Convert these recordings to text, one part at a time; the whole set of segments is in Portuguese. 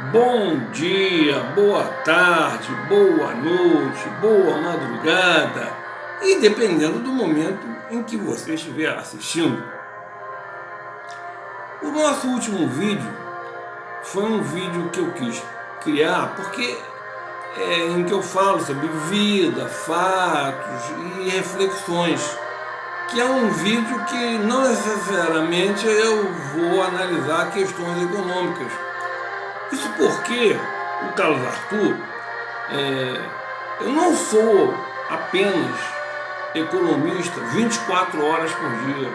Bom dia, boa tarde, boa noite, boa madrugada e dependendo do momento em que você estiver assistindo. O nosso último vídeo foi um vídeo que eu quis criar porque em que eu falo sobre vida, fatos e reflexões, que é um vídeo que não necessariamente eu vou analisar questões econômicas. Isso porque o Carlos Arthur, eu não sou apenas economista 24 horas por dia.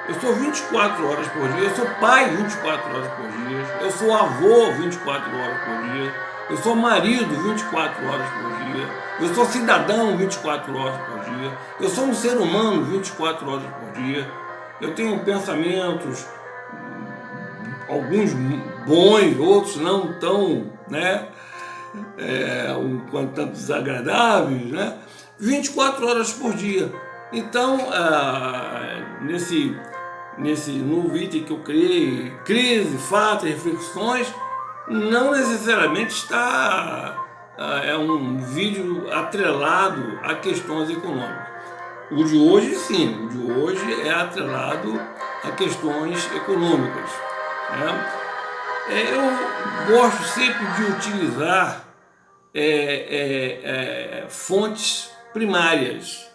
Eu sou 24 horas por dia, eu sou pai 24 horas por dia, eu sou avô 24 horas por dia, eu sou marido 24 horas por dia, eu sou cidadão 24 horas por dia, eu sou um ser humano 24 horas por dia, eu tenho pensamentos, alguns bons, outros não tão, um quanto tanto desagradáveis, 24 horas por dia. Então, no item que eu criei, crise, fatos, reflexões, não necessariamente é um vídeo atrelado a questões econômicas. O de hoje, sim, o de hoje é atrelado a questões econômicas. Eu gosto sempre de utilizar fontes primárias.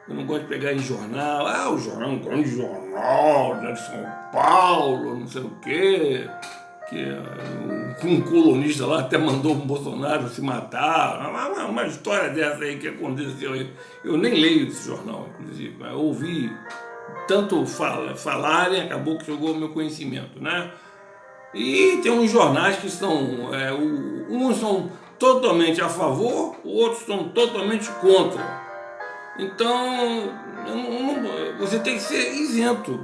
Eu não gosto de pegar em jornal, o jornal, um grande jornal de São Paulo, não sei o quê, que um colunista lá até mandou o Bolsonaro se matar, uma história dessa aí que aconteceu aí. Eu nem leio esse jornal, inclusive, mas eu ouvi tanto falarem, acabou que chegou ao meu conhecimento, E tem uns jornais que são, uns são totalmente a favor, outros são totalmente contra. Então, você tem que ser isento,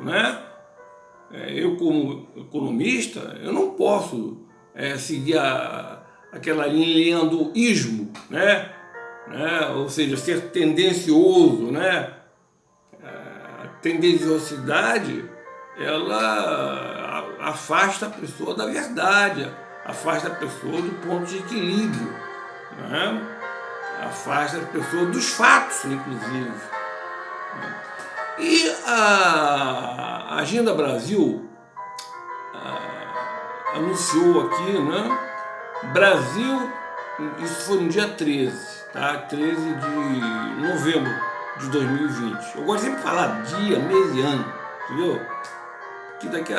Eu, como economista, eu não posso seguir aquela linha do ismo, Ou seja, ser tendencioso, A tendenciosidade, ela afasta a pessoa da verdade, afasta a pessoa do ponto de equilíbrio, Afasta a pessoa dos fatos, inclusive. E a Agenda Brasil anunciou aqui, Brasil, isso foi no dia 13, tá? 13 de novembro de 2020. Eu gosto sempre de falar dia, mês e ano, entendeu? Que daqui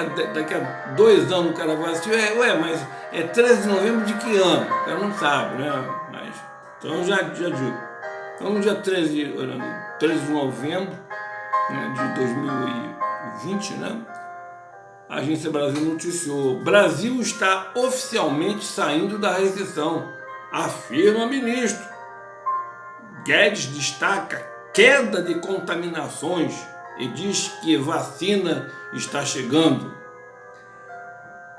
a 2 anos o cara vai assistir, mas é 13 de novembro de que ano? O cara não sabe, Mas, então eu já digo. Então no dia 13 de novembro de 2020, a Agência Brasil noticiou: Brasil está oficialmente saindo da recessão, afirma ministro. Guedes destaca queda de contaminações e diz que vacina está chegando.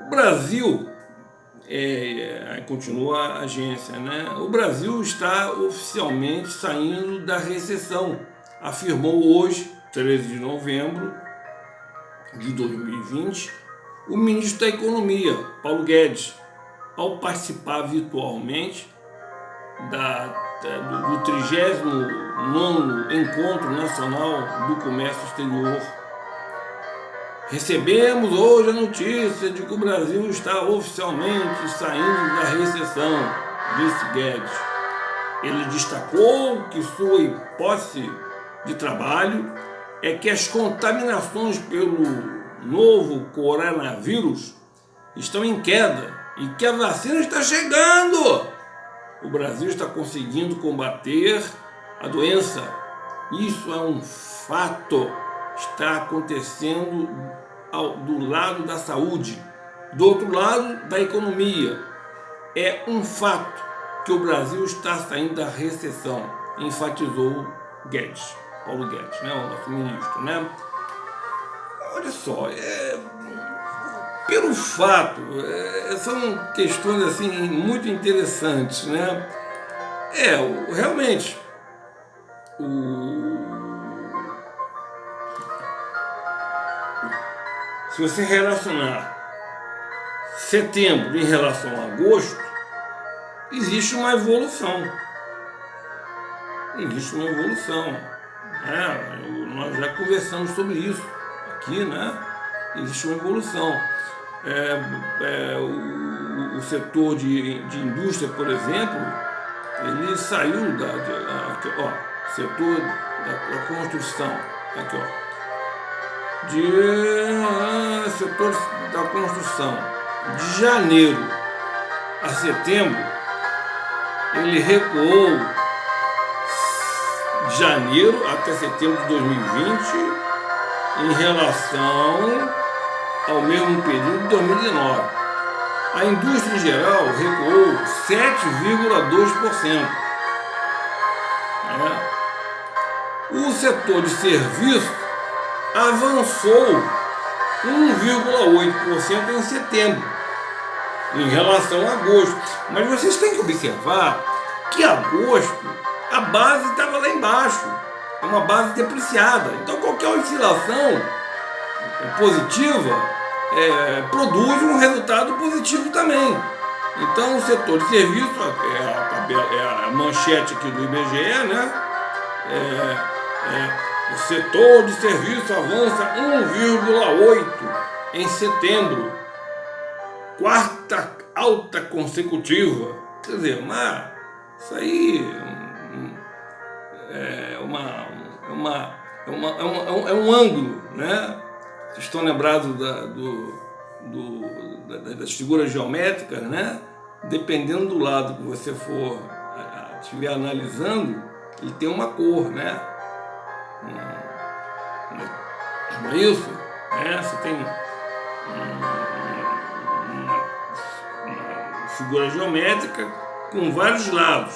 O Brasil, continua a agência, O Brasil está oficialmente saindo da recessão, afirmou hoje, 13 de novembro de 2020, o ministro da Economia, Paulo Guedes, ao participar virtualmente do 39º Encontro Nacional do Comércio Exterior. Recebemos hoje a notícia de que o Brasil está oficialmente saindo da recessão, disse Guedes. Ele destacou que sua hipótese de trabalho é que as contaminações pelo novo coronavírus estão em queda e que a vacina está chegando. O Brasil está conseguindo combater a doença. Isso é um fato. Está acontecendo do lado da saúde, do outro lado da economia. É um fato que o Brasil está saindo da recessão, enfatizou Guedes, Paulo Guedes, o nosso ministro, Olha só, pelo fato, são questões assim muito interessantes, realmente, se você relacionar setembro em relação a agosto, existe uma evolução. Existe uma evolução. Né? Nós já conversamos sobre isso aqui, né? Existe uma evolução. O setor de indústria, por exemplo, ele saiu setor da construção, aqui, setor da construção, de janeiro a setembro, ele recuou de janeiro até setembro de 2020 em relação ao mesmo período de 2019. A indústria em geral recuou 7,2%. O setor de serviços avançou 1,8% em setembro, em relação a agosto. Mas vocês têm que observar que agosto a base estava lá embaixo, é uma base depreciada. Então qualquer oscilação positiva produz um resultado positivo também. Então o setor de serviço, a manchete aqui do IBGE, né? O setor de serviço avança 1,8% em setembro, quarta alta consecutiva. Quer dizer, isso aí é um ângulo, né? Vocês estão lembrados das figuras geométricas, né? Dependendo do lado que você estiver analisando, ele tem uma cor, né? Não é isso? Você tem uma figura geométrica com vários lados.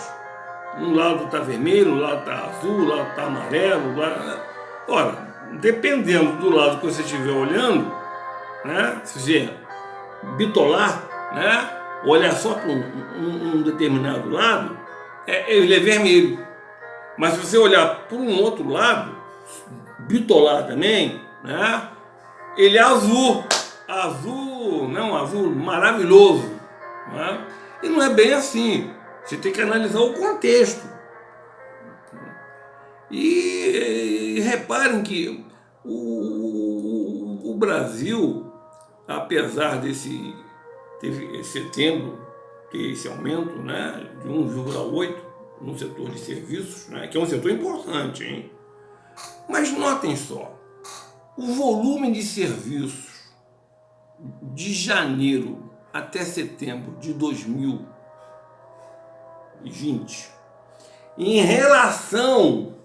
Um lado está vermelho, um lado está azul, um lado está amarelo. Ora, dependendo do lado que você estiver olhando, né? Se você bitolar, né? Olhar só para um determinado lado, ele é vermelho. Mas se você olhar por um outro lado, bitolar também, né? Ele é azul. Azul maravilhoso. Né? E não é bem assim. Você tem que analisar o contexto. E reparem que o Brasil, apesar desse setembro ter esse aumento, né, de 1,8% no setor de serviços, né, que é um setor importante, hein? Mas notem só, o volume de serviços de janeiro até setembro de 2020, em relação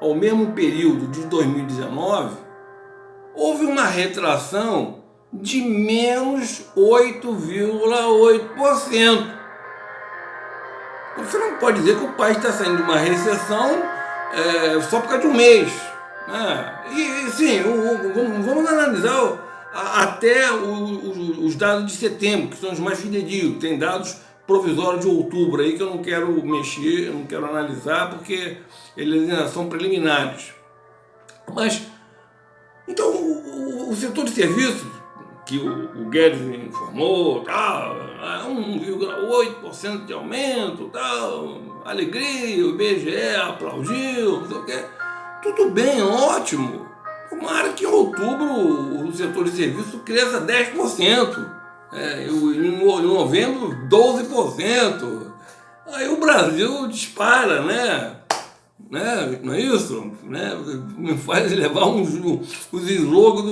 ao mesmo período de 2019, houve uma retração de menos 8,8%. Você não pode dizer que o país está saindo de uma recessão só por causa de um mês. Né? E sim, vamos analisar até os dados de setembro, que são os mais fidedignos. Tem dados provisórios de outubro aí que eu não quero mexer, eu não quero analisar, porque eles ainda são preliminares. Mas, então, o setor de serviços, que o Guedes informou, 1,8% de aumento, alegria, o IBGE aplaudiu, não sei o quê. Tudo bem, ótimo. Tomara que em outubro o setor de serviço cresça 10%. Em novembro, 12%. Aí o Brasil dispara, né? Não é isso? Né? Me faz levar os slogans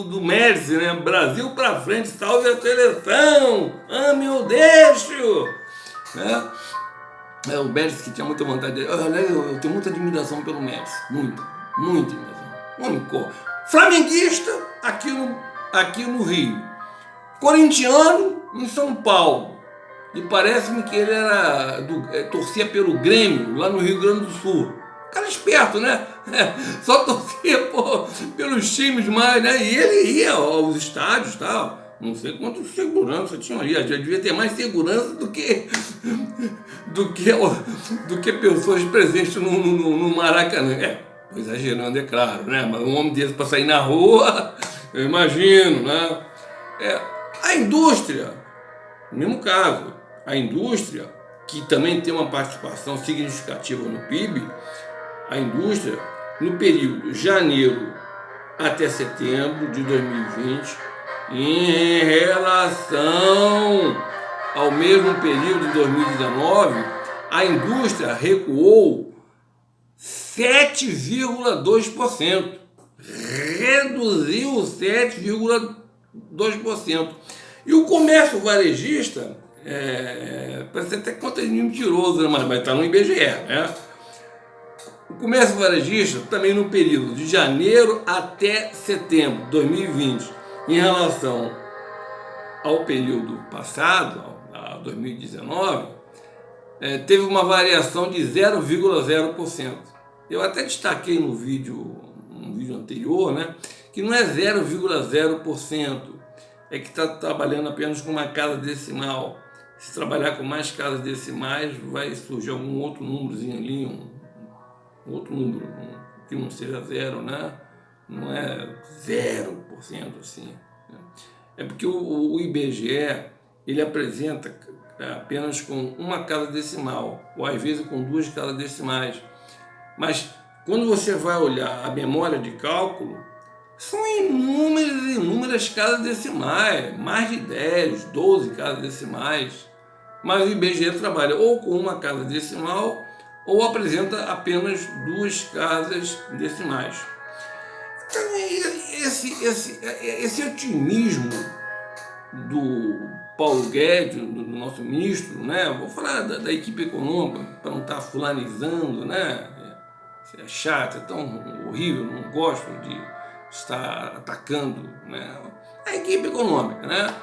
do Médici, né? Brasil pra frente, salve a seleção, ame ou deixe. Né? O Médici, que tinha muita vontade de... Eu tenho muita admiração pelo Médici, muita admiração. Único flamenguista aqui no Rio, corintiano em São Paulo, e parece-me que ele torcia pelo Grêmio, lá no Rio Grande do Sul. Cara esperto, né? Só torcia pelos times mais, né? E ele ia aos estádios e tal. Não sei quanto segurança tinha ali. Já devia ter mais segurança do que pessoas presentes no Maracanã. Exagerando, é claro, né? Mas um homem desse para sair na rua, eu imagino, né? A indústria, no mesmo caso, a indústria, que também tem uma participação significativa no PIB, a indústria, no período janeiro até setembro de 2020, em relação ao mesmo período de 2019, a indústria recuou 7,2%, reduziu 7,2%. E o comércio varejista, parece até conta de mentiroso, né? Mas está no IBGE, né? O comércio varejista também no período de janeiro até setembro de 2020, em relação ao período passado, a 2019, teve uma variação de 0,0%. Eu até destaquei no vídeo anterior, né, que não é 0,0%, é que está trabalhando apenas com uma casa decimal. Se trabalhar com mais casas decimais, vai surgir algum outro númerozinho ali, um outro número, que não seja zero, né? Não é 0% assim. É porque o IBGE, ele apresenta apenas com uma casa decimal, ou às vezes com duas casas decimais. Mas quando você vai olhar a memória de cálculo, são inúmeras casas decimais, mais de 10, 12 casas decimais. Mas o IBGE trabalha ou com uma casa decimal ou apresenta apenas duas casas decimais. Então, esse otimismo do Paulo Guedes, do nosso ministro, né? Vou falar da equipe econômica, para não estar fulanizando, né? Isso é chato, é tão horrível, não gosto de estar atacando, né? A equipe econômica, né?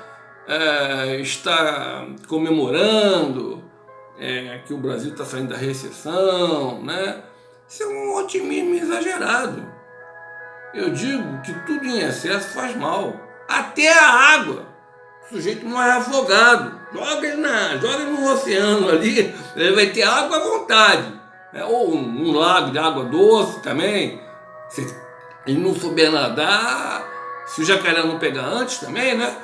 Está comemorando que o Brasil está saindo da recessão, né? Isso é um otimismo exagerado. Eu digo que tudo em excesso faz mal, até a água. O sujeito morre afogado, joga ele no oceano ali, ele vai ter água à vontade, ou um lago de água doce também. Se ele não souber nadar, se o jacaré não pegar antes também, né?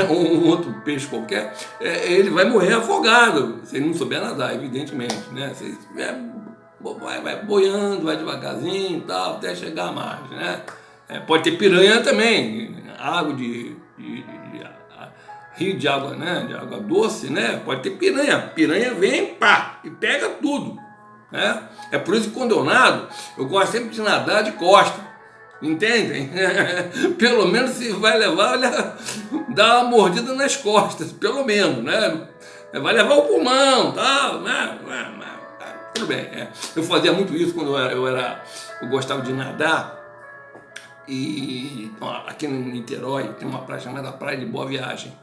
Um outro peixe qualquer, ele vai morrer afogado, se ele não souber nadar, evidentemente, né? Se vai boiando, vai devagarzinho e tal, até chegar à margem, né? Pode ter piranha também, água rio de água, né? De água doce, né? Pode ter piranha vem, pá, e pega tudo, né? É por isso que quando eu nado, eu gosto sempre de nadar de costa. Entendem? Pelo menos se vai levar, olha, dá uma mordida nas costas, pelo menos, né? Vai levar o pulmão, tal, né? Tudo bem. Eu fazia muito isso quando eu gostava de nadar. E aqui em Niterói tem uma praia chamada Praia de Boa Viagem.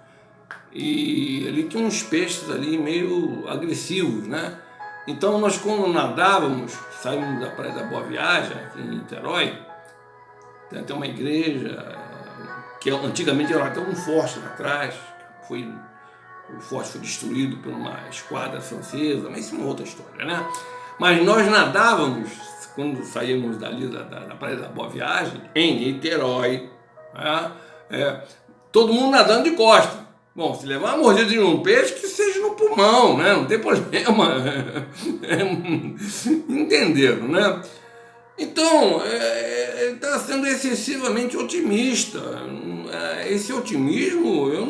E ali tinha uns peixes ali meio agressivos, né? Então nós, quando nadávamos, saímos da Praia da Boa Viagem, aqui em Niterói, tem até uma igreja, que antigamente era até um forte lá atrás, o forte foi destruído por uma esquadra francesa, mas isso é uma outra história, né? Mas nós nadávamos, quando saímos dali da Praia da Boa Viagem, em Niterói, né? Todo mundo nadando de costa. Bom, se levar uma mordida de um peixe, que seja no pulmão, né? Não tem problema. Entenderam, né? Então, está sendo excessivamente otimista. Esse otimismo, eu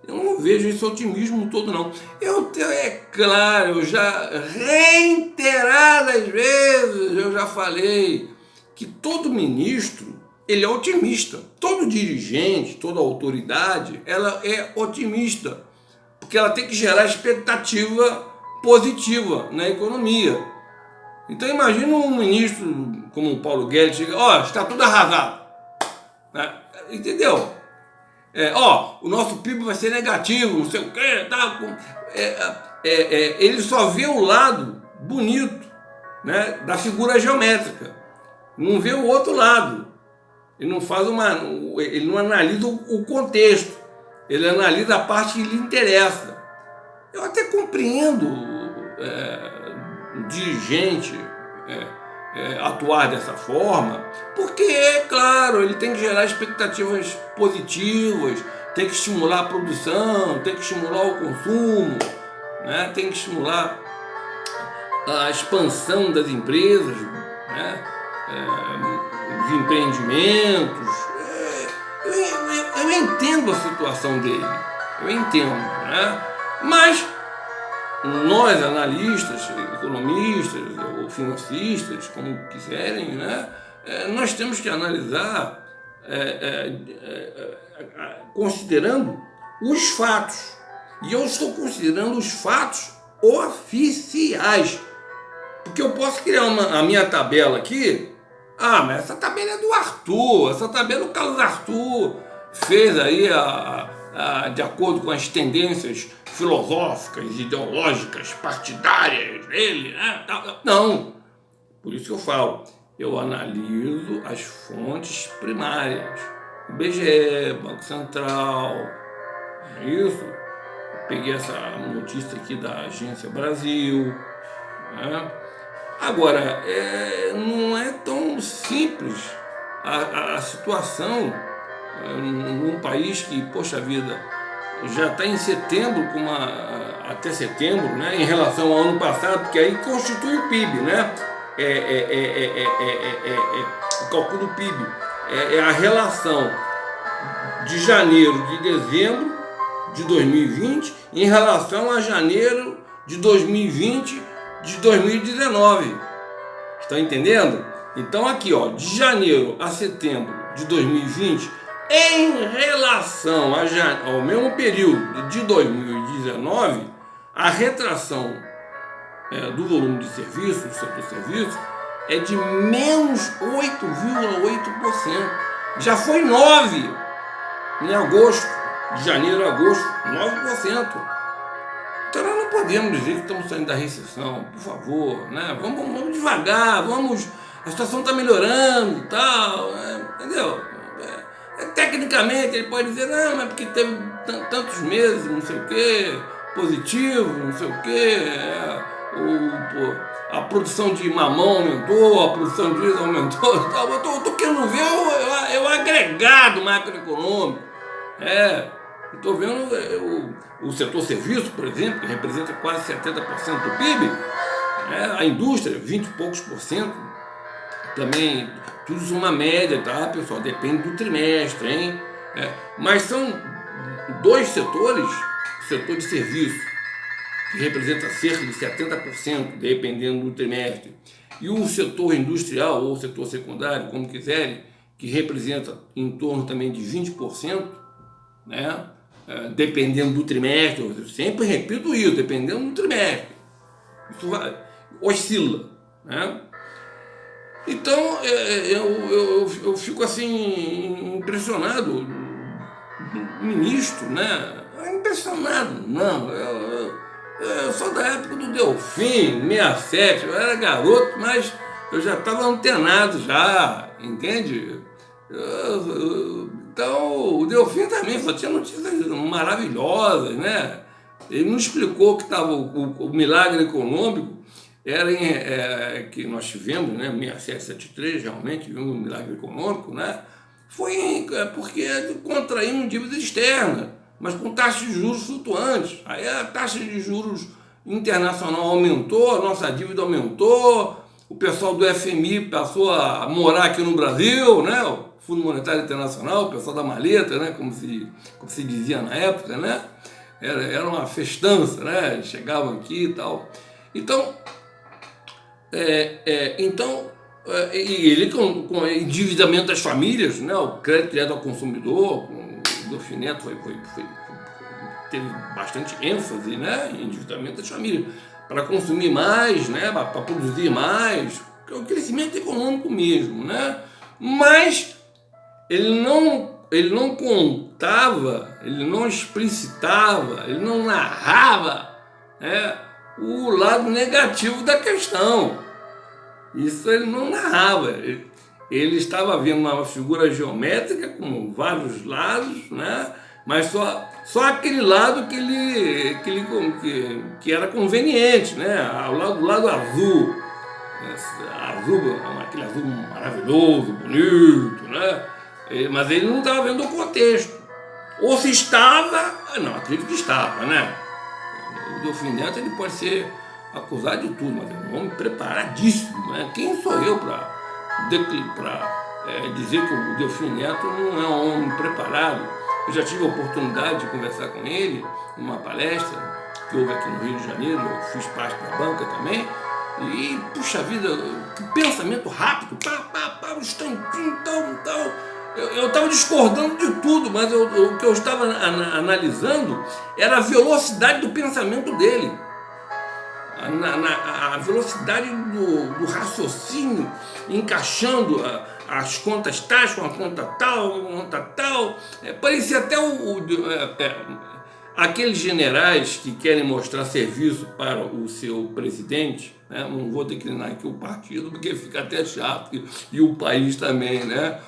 não vejo esse otimismo todo, não. É claro, eu já reiteradas vezes eu já falei que todo ministro, ele é otimista. Todo dirigente, toda autoridade, ela é otimista, porque ela tem que gerar expectativa positiva na economia. Então imagina um ministro como o Paulo Guedes chega, está tudo arrasado, né? Entendeu? O nosso PIB vai ser negativo, não sei o quê, tá? Ele só vê o lado bonito, né, da figura geométrica, não vê o outro lado. Ele não analisa o contexto, ele analisa a parte que lhe interessa. Eu até compreendo o dirigente atuar dessa forma, porque, é claro, ele tem que gerar expectativas positivas, tem que estimular a produção, tem que estimular o consumo, né? Tem que estimular a expansão das empresas, né? Os empreendimentos. Eu entendo a situação dele, eu entendo, né? Mas nós, analistas, economistas ou financistas, como quiserem, né? Nós temos que analisar considerando os fatos. E eu estou considerando os fatos oficiais. Porque eu posso criar a minha tabela aqui. Ah, mas essa tabela é do Arthur, essa tabela o Carlos Arthur fez aí de acordo com as tendências filosóficas, ideológicas, partidárias dele, né? Não, por isso que eu falo, eu analiso as fontes primárias, IBGE, Banco Central, não é isso? Eu peguei essa notícia aqui da Agência Brasil, né? Agora, não é tão simples a situação num país que, poxa vida, já está em setembro, até setembro, né, em relação ao ano passado, porque aí constitui o PIB, né? O cálculo do PIB. É a relação de janeiro de dezembro de 2020 em relação a janeiro de 2020 de 2019. Estão entendendo? Então aqui, ó, de janeiro a setembro de 2020, em relação ao mesmo período de 2019, a retração do volume de serviço, do setor serviço, é de menos 8,8%. Já foi 9% em agosto, de janeiro a agosto, 9%. Então nós não podemos dizer que estamos saindo da recessão, por favor, né? Vamos devagar, a situação está melhorando e tal, entendeu? Tecnicamente ele pode dizer, não, mas porque teve tantos meses, não sei o quê, positivo, não sei o quê, a produção de mamão aumentou, a produção de diesel aumentou e tal. Eu estou querendo ver o agregado macroeconômico. Estou vendo o setor serviço, por exemplo, que representa quase 70% do PIB, a indústria, 20 e poucos por cento, também, tudo isso uma média, tá, pessoal? Depende do trimestre, hein? Mas são dois setores, o setor de serviço, que representa cerca de 70%, dependendo do trimestre, e o setor industrial ou setor secundário, como quiserem, que representa em torno também de 20%, né? Dependendo do trimestre, eu sempre repito isso, dependendo do trimestre, isso oscila, né? Então eu fico assim impressionado do ministro, né? Impressionado, não, eu sou da época do Delfim, 67, eu era garoto, mas eu já estava antenado já, entende? Então o Delfim também só tinha notícias maravilhosas, né? Ele não explicou que estava o milagre econômico, que nós tivemos, né, 6773, realmente vimos um milagre econômico, né? Foi porque contraímos dívida externa, mas com taxas de juros flutuantes. Aí a taxa de juros internacional aumentou, a nossa dívida aumentou, o pessoal do FMI passou a morar aqui no Brasil, né? O Fundo Monetário Internacional, o pessoal da maleta, né? Como se dizia na época, né? Era uma festança, né? Chegavam aqui e tal. Então, e ele com endividamento das famílias, né? O crédito direto ao consumidor, o Delfim Neto teve bastante ênfase, né? Em endividamento das famílias, para consumir mais, né? Para produzir mais, que é o crescimento econômico mesmo, né? Mas ele não contava, ele não explicitava, ele não narrava, né, o lado negativo da questão. Isso ele não narrava. Ele estava vendo uma figura geométrica com vários lados, né? Mas só aquele lado que era conveniente, né? O lado azul, azul, aquele azul maravilhoso, bonito, né? Mas ele não estava vendo o contexto. Ou se estava, não, acredito que estava, né? O Delfim Neto ele pode ser acusado de tudo, mas é um homem preparadíssimo, né? Quem sou eu para dizer que o Delfim Neto não é um homem preparado? Eu já tive a oportunidade de conversar com ele numa palestra que houve aqui no Rio de Janeiro, eu fiz parte da banca também, e, puxa vida, que pensamento rápido, um instantinho, tal. Eu estava discordando de tudo, mas o que eu estava analisando era a velocidade do pensamento dele, a velocidade do raciocínio, encaixando as contas tais com a conta tal. Parecia até aqueles generais que querem mostrar serviço para o seu presidente, né? Não vou declinar aqui o partido, porque fica até chato, e o país também, né?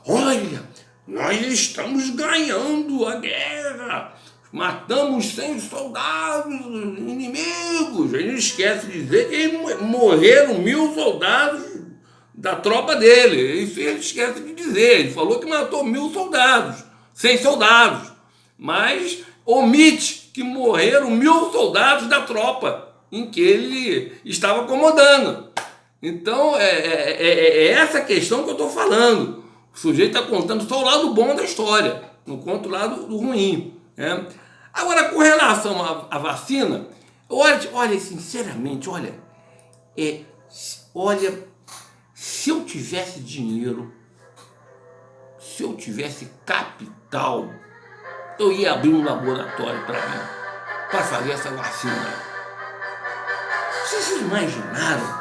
Olha, nós estamos ganhando a guerra, matamos 100 soldados inimigos. A gente esquece de dizer que morreram 1000 soldados da tropa dele. Isso ele esquece de dizer. Ele falou que matou 1000 soldados, 100 soldados, mas omite que morreram 1000 soldados da tropa em que ele estava comandando. Então é essa questão que eu estou falando. O sujeito está contando só o lado bom da história, não conta o lado ruim, né? Agora, com relação à vacina, olha, sinceramente, olha, se eu tivesse dinheiro, se eu tivesse capital, eu ia abrir um laboratório para mim, para fazer essa vacina. Vocês imaginaram?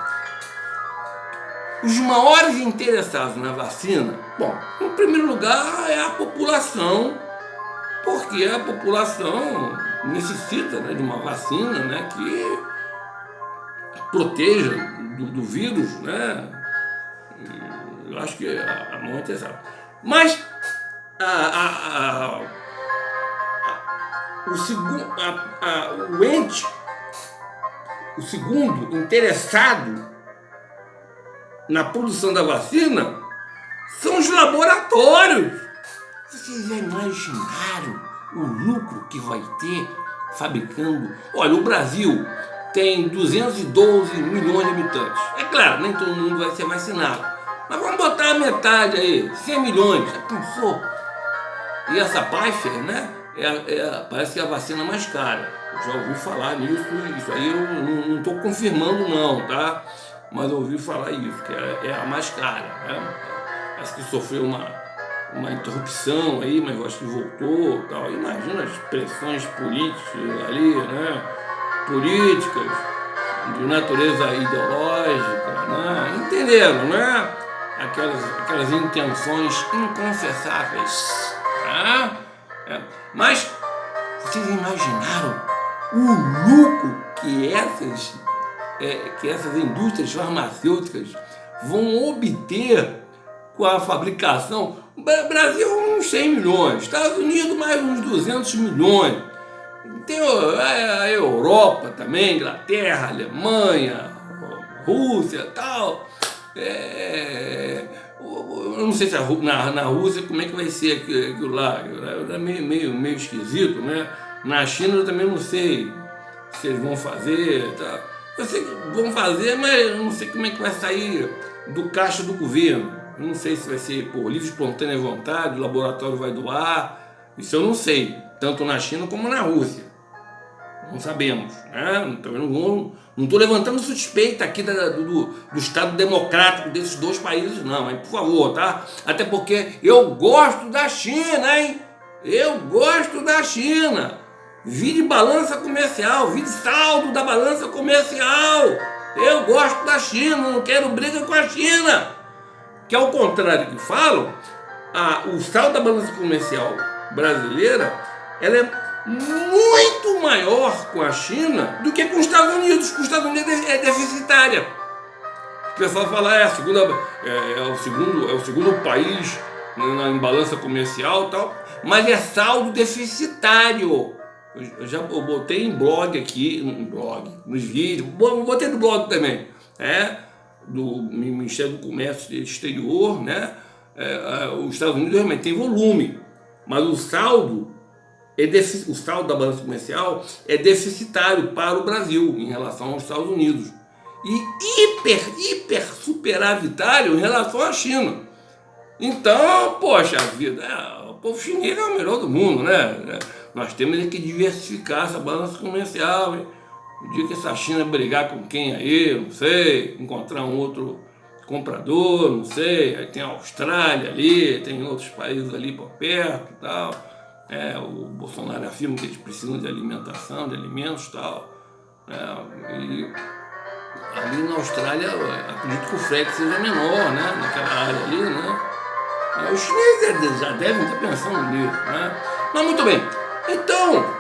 Os maiores interessados na vacina, bom, em primeiro lugar é a população, porque a população necessita, né, de uma vacina, né, que proteja do vírus, né? Eu acho que é a maior interessada. Mas o segundo interessado na produção da vacina são os laboratórios. Vocês já imaginaram o lucro que vai ter fabricando? Olha, o Brasil tem 212 milhões de habitantes. É claro, nem todo mundo vai ser vacinado, mas vamos botar a metade aí, 100 milhões. Já pensou? E essa Pfizer, né? Parece que é a vacina mais cara. Eu já ouvi falar nisso, isso aí eu não estou confirmando não, tá? Mas eu ouvi falar isso, que é a mais cara, né? Acho que sofreu uma interrupção aí, mas eu acho que voltou, tal. Imagina as pressões políticas ali, né? Políticas, de natureza ideológica, né? Entenderam, né? Aquelas intenções inconfessáveis, né? Mas vocês imaginaram o lucro que essas indústrias farmacêuticas vão obter com a fabricação? Brasil uns 100 milhões, Estados Unidos mais uns 200 milhões, tem a Europa também, Inglaterra, Alemanha, Rússia e tal. Eu não sei se na Rússia como é que vai ser aquilo lá, é meio esquisito, né? Na China eu também não sei se eles vão fazer, tá? Eu sei que vão fazer, mas eu não sei como é que vai sair do caixa do governo. Eu não sei se vai ser por livre, espontânea vontade, o laboratório vai doar. Isso eu não sei, tanto na China como na Rússia. Não sabemos, né? Então, eu não estou levantando suspeita aqui do Estado democrático desses dois países, não, hein? Por favor, tá? Até porque eu gosto da China, hein? Eu gosto da China. Vire balança comercial, vire saldo da balança comercial. Eu gosto da China, não quero briga com a China. Que ao contrário que falam, o saldo da balança comercial brasileira, ela é muito maior com a China do que com os Estados Unidos. Com os Estados Unidos é deficitária. O pessoal fala, é o segundo país em balança comercial e tal, mas é saldo deficitário. Eu botei em blog aqui, nos vídeos, botei no blog também, do Ministério do Comércio Exterior, né? Os Estados Unidos realmente tem volume, mas o saldo da balança comercial é deficitário para o Brasil em relação aos Estados Unidos e hiper superavitário em relação à China. Então, poxa vida, o povo chinês é o melhor do mundo, né? Nós temos que diversificar essa balança comercial. Hein? O dia que essa China brigar com quem aí, não sei, encontrar um outro comprador, não sei, aí tem a Austrália ali, tem outros países ali por perto e tal. O Bolsonaro afirma que eles precisam de alimentação, de alimentos e tal. E ali na Austrália, acredito que o frete seja menor, né? Naquela área ali, né? Os chineses já devem estar pensando nisso, né? Mas muito bem. Então,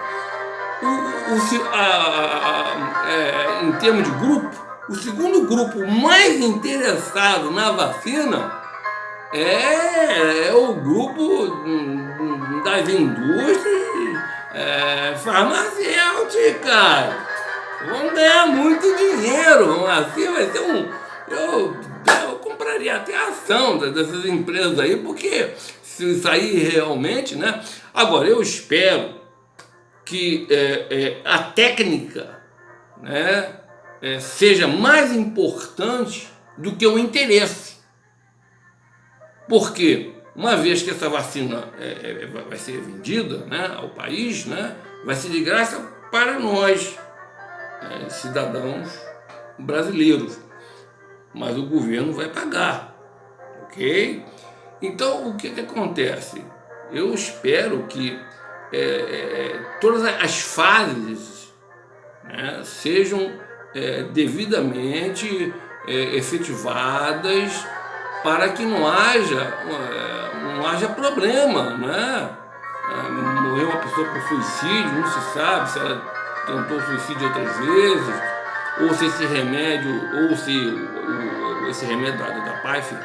em termos de grupo, o segundo grupo mais interessado na vacina é o grupo das indústrias farmacêuticas. Vão ganhar muito dinheiro. Assim vai ser eu compraria até a ação dessas empresas aí, porque se isso aí realmente, né? Agora, eu espero que a técnica, né, seja mais importante do que o interesse. Porque, uma vez que essa vacina vai ser vendida, né, ao país, né, vai ser de graça para nós, cidadãos brasileiros. Mas o governo vai pagar, ok? Então, o que acontece? Eu espero que todas as fases, né, sejam devidamente efetivadas para que não haja problema, né? Morreu uma pessoa por suicídio, não se sabe se ela tentou suicídio outras vezes, ou se esse remédio, esse remédio da PAIF,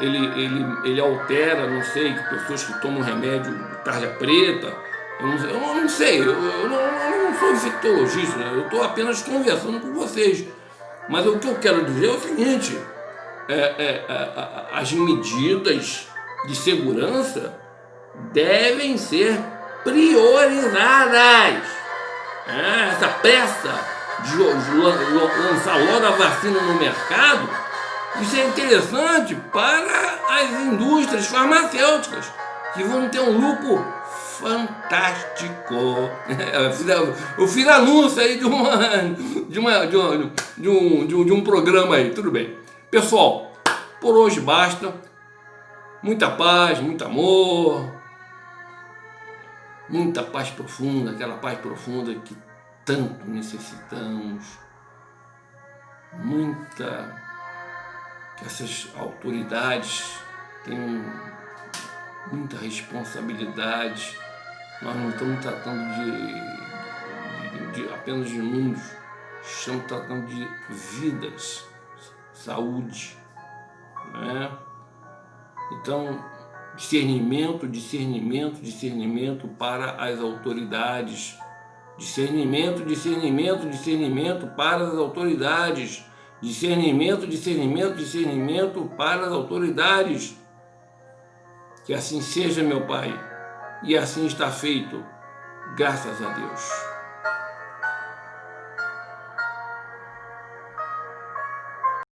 ele altera, não sei, pessoas que tomam remédio tarja preta, eu não sei, eu não sou infectologista, né? Eu estou apenas conversando com vocês. Mas o que eu quero dizer é o seguinte, as medidas de segurança devem ser priorizadas. Essa pressa de lançar logo a vacina no mercado, isso é interessante para as indústrias farmacêuticas, que vão ter um lucro fantástico. Eu fiz anúncio aí de um programa aí, tudo bem. Pessoal, por hoje basta. Muita paz, muito amor, muita paz profunda, aquela paz profunda que tanto necessitamos, que essas autoridades tenham muita responsabilidade. Nós não estamos tratando apenas de números, estamos tratando de vidas, saúde, né? Então, discernimento para as autoridades. Discernimento para as autoridades. Discernimento para as autoridades. Que assim seja, meu Pai. E assim está feito. Graças a Deus.